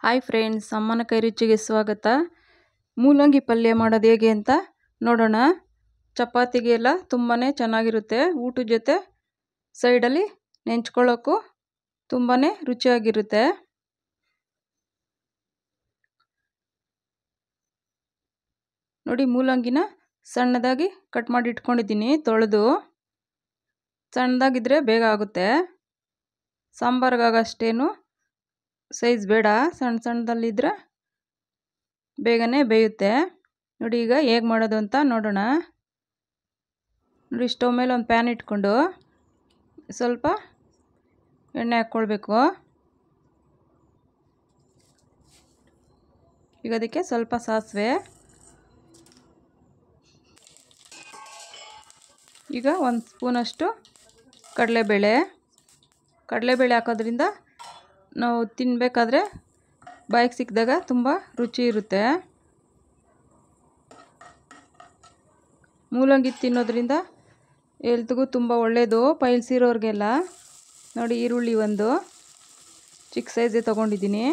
Hi friends, ಅಮ್ಮನ ಕೈ ರುಚಿಗೆ ಸ್ವಾಗತ. ಮೂಲಂಗಿ ಪಲ್ಯ ಮಾಡೋದು ಹೇಗೆ ಅಂತ ನೋಡೋಣ. ಚಪಾತಿಗೆಲ್ಲ ತುಂಬಾ ಚೆನ್ನಾಗಿರುತ್ತೆ. ಊಟದ ಜೊತೆ ಸೈಡಲ್ಲಿ ನೆಂಚ್ಕೊಳ್ಳೋಕ್ಕೂ ತುಂಬಾ ರುಚಿಯಾಗಿರುತ್ತೆ. ನೋಡಿ, ಮೂಲಂಗಿನ ಸಣ್ಣದಾಗಿ ಕಟ್ ಮಾಡಿ ಇಟ್ಕೊಂಡಿದ್ದೀನಿ. ತೊಳೆದು ಸಣ್ಣದಾಗಿದ್ದರೆ ಬೇಗ ಆಗುತ್ತೆ. ಸಾಂಬಾರಿಗಾಗಷ್ಟೇನು ಸೈಜ್ ಬೇಡ, ಸಣ್ಣ ಸಣ್ಣದಲ್ಲಿದ್ದರೆ ಬೇಗನೆ ಬೇಯುತ್ತೆ. ನೋಡಿ, ಈಗ ಹೇಗೆ ಮಾಡೋದು ಅಂತ ನೋಡೋಣ. ನೋಡಿ, ಸ್ಟವ್ ಮೇಲೆ ಒಂದು ಪ್ಯಾನ್ ಇಟ್ಕೊಂಡು ಸ್ವಲ್ಪ ಎಣ್ಣೆ ಹಾಕ್ಕೊಳ್ಬೇಕು. ಈಗ ಅದಕ್ಕೆ ಸ್ವಲ್ಪ ಸಾಸಿವೆ, ಈಗ 1 ಸ್ಪೂನಷ್ಟು ಕಡಲೆಬೇಳೆ ಹಾಕೋದ್ರಿಂದ ನಾವು ತಿನ್ನಬೇಕಾದ್ರೆ ಬಾಯಿಗೆ ಸಿಕ್ಕಿದಾಗ ತುಂಬ ರುಚಿ ಇರುತ್ತೆ. ಮೂಲಂಗಿ ತಿನ್ನೋದ್ರಿಂದ ಹೆಲ್ತ್ಗೂ ತುಂಬ ಒಳ್ಳೆಯದು, ಪೈಲ್ಸ್ ಇರೋರಿಗೆಲ್ಲ. ನೋಡಿ, ಈರುಳ್ಳಿ ಒಂದು ಚಿಕ್ಕ ಸೈಜೇ ತೊಗೊಂಡಿದ್ದೀನಿ.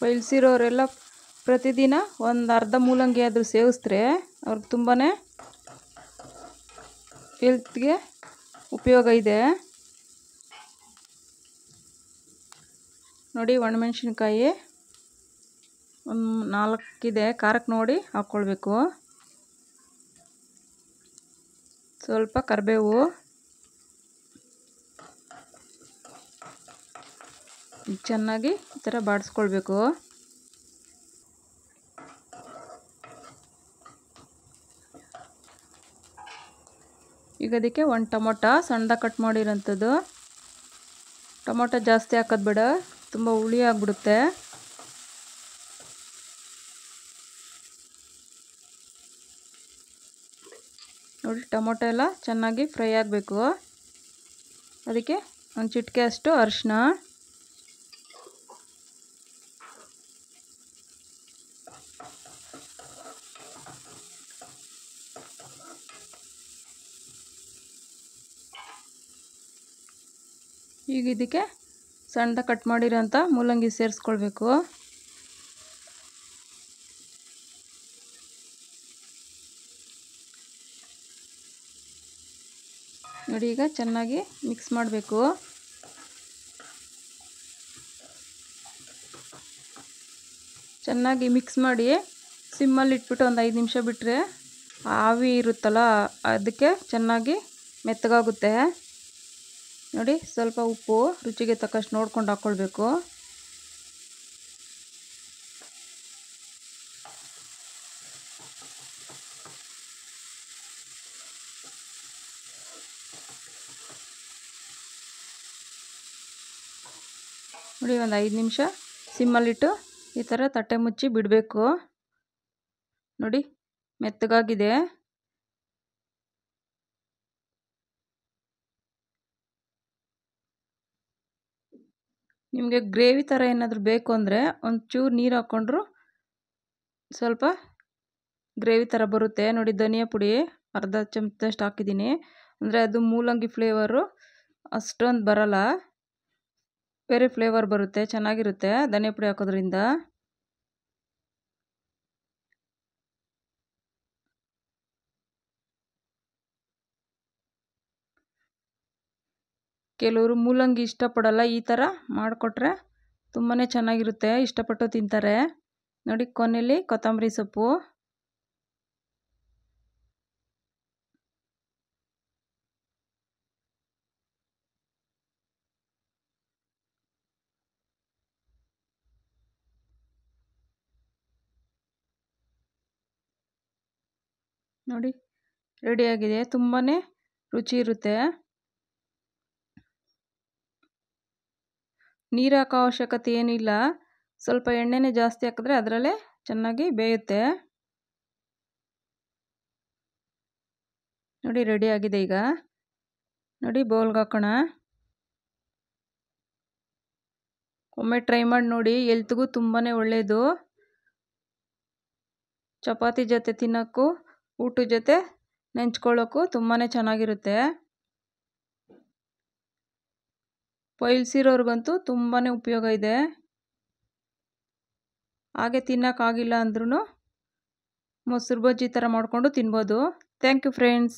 ಪೈಲ್ಸ್ ಇರೋರೆಲ್ಲ ಪ್ರತಿದಿನ ಒಂದು ಅರ್ಧ ಮೂಲಂಗಿ ಆದರೂ ಸೇವಿಸಿದ್ರೆ ಅವ್ರಿಗೆ ತುಂಬಾ ಹೆಲ್ತ್ಗೆ ಉಪಯೋಗ ಇದೆ. ನೋಡಿ, ಒಣಮೆಣಸಿನ್ಕಾಯಿ ಒಂದು 4 ಇದೆ, ಖಾರಕ್ಕೆ ನೋಡಿ ಹಾಕ್ಕೊಳ್ಬೇಕು. ಸ್ವಲ್ಪ ಕರಿಬೇವು, ಚೆನ್ನಾಗಿ ಈ ಥರ ಬಾಡಿಸ್ಕೊಳ್ಬೇಕು. ಈಗ ಅದಕ್ಕೆ 1 ಟೊಮೊಟೊ ಸಣ್ಣದಾಗಿ ಕಟ್ ಮಾಡಿರೋಂಥದ್ದು. ಟೊಮೊಟೊ ಜಾಸ್ತಿ ಹಾಕೋದು ಬೇಡ, ತುಂಬ ಹುಳಿ ಆಗಿಬಿಡುತ್ತೆ. ನೋಡಿ, ಟೊಮೊಟೊ ಎಲ್ಲ ಚೆನ್ನಾಗಿ ಫ್ರೈ ಆಗಬೇಕು. ಅದಕ್ಕೆ ಒಂದು ಚಿಟಿಕೆ ಅಷ್ಟು ಅರಿಶಿನ, ಈಗ ಇದಕ್ಕೆ ಸಣ್ಣದಾಗಿ ಕಟ್ ಮಾಡಿರೋಂಥ ಮೂಲಂಗಿ ಸೇರಿಸ್ಕೊಳ್ಬೇಕು. ನೋಡಿ, ಈಗ ಚೆನ್ನಾಗಿ ಮಿಕ್ಸ್ ಮಾಡಬೇಕು. ಚೆನ್ನಾಗಿ ಮಿಕ್ಸ್ ಮಾಡಿ ಸಿಮ್ಮಲ್ಲಿ ಇಟ್ಬಿಟ್ಟು ಒಂದು 5 ನಿಮಿಷ ಬಿಟ್ಟರೆ ಆವಿ ಇರುತ್ತಲ್ಲ, ಅದಕ್ಕೆ ಚೆನ್ನಾಗಿ ಮೆತ್ತಗಾಗುತ್ತೆ. ನೋಡಿ, ಸ್ವಲ್ಪ ಉಪ್ಪು ರುಚಿಗೆ ತಕ್ಕಷ್ಟು ನೋಡ್ಕೊಂಡು ಹಾಕ್ಕೊಳ್ಬೇಕು. ನೋಡಿ, ಒಂದು 5 ನಿಮಿಷ ಸಿಮ್ಮಲ್ಲಿಟ್ಟು ಈ ಥರ ತಟ್ಟೆ ಮುಚ್ಚಿ ಬಿಡಬೇಕು. ನೋಡಿ, ಮೆತ್ತಗಾಗಿದೆ. ನಿಮಗೆ ಗ್ರೇವಿ ಥರ ಏನಾದರೂ ಬೇಕು ಅಂದರೆ ಒಂಚೂರು ನೀರು ಹಾಕ್ಕೊಂಡ್ರು ಸ್ವಲ್ಪ ಗ್ರೇವಿ ಥರ ಬರುತ್ತೆ. ನೋಡಿ, ಧನಿಯಾ ಪುಡಿ ಅರ್ಧ ಚಮಚದಷ್ಟು ಹಾಕಿದ್ದೀನಿ. ಅಂದರೆ ಅದು ಮೂಲಂಗಿ ಫ್ಲೇವರು ಅಷ್ಟೊಂದು ಬರಲ್ಲ, ಬೇರೆ ಫ್ಲೇವರ್ ಬರುತ್ತೆ, ಚೆನ್ನಾಗಿರುತ್ತೆ ಧನಿಯಾ ಪುಡಿ ಹಾಕೋದ್ರಿಂದ. ಕೆಲವರು ಮೂಲಂಗಿ ಇಷ್ಟಪಡಲ್ಲ, ಈ ಥರ ಮಾಡಿಕೊಟ್ರೆ ತುಂಬಾ ಚೆನ್ನಾಗಿರುತ್ತೆ, ಇಷ್ಟಪಟ್ಟು ತಿಂತಾರೆ. ನೋಡಿ, ಕೊನೆಯಲ್ಲಿ ಕೊತ್ತಂಬರಿ ಸೊಪ್ಪು, ನೋಡಿ ರೆಡಿಯಾಗಿದೆ. ತುಂಬಾ ರುಚಿ ಇರುತ್ತೆ. ನೀರು ಹಾಕೋ ಅವಶ್ಯಕತೆ ಏನಿಲ್ಲ, ಸ್ವಲ್ಪ ಎಣ್ಣೆನೇ ಜಾಸ್ತಿ ಹಾಕಿದ್ರೆ ಅದರಲ್ಲೇ ಚೆನ್ನಾಗಿ ಬೇಯುತ್ತೆ. ನೋಡಿ, ರೆಡಿಯಾಗಿದೆ. ಈಗ ನೋಡಿ, ಬೌಲ್ಗೆ ಹಾಕೋಣ. ಒಮ್ಮೆ ಟ್ರೈ ಮಾಡಿ ನೋಡಿ, ಹೆಲ್ತ್ಗೂ ತುಂಬಾ ಒಳ್ಳೆಯದು. ಚಪಾತಿ ಜೊತೆ ತಿನ್ನೋಕ್ಕೂ ಊಟದ ಜೊತೆ ನೆಂಚ್ಕೊಳ್ಳೋಕ್ಕೂ ತುಂಬಾ ಚೆನ್ನಾಗಿರುತ್ತೆ. ಪೈಲ್ಸ್ ಇರೋರ್ಗಂತೂ ತುಂಬಾ ಉಪಯೋಗ ಇದೆ. ಹಾಗೆ ತಿನ್ನೋಕ್ಕಾಗಿಲ್ಲ ಅಂದ್ರೂ ಮೊಸರು ಬಜ್ಜಿ ಥರ ಮಾಡಿಕೊಂಡು ತಿನ್ಬೋದು. Thank you friends.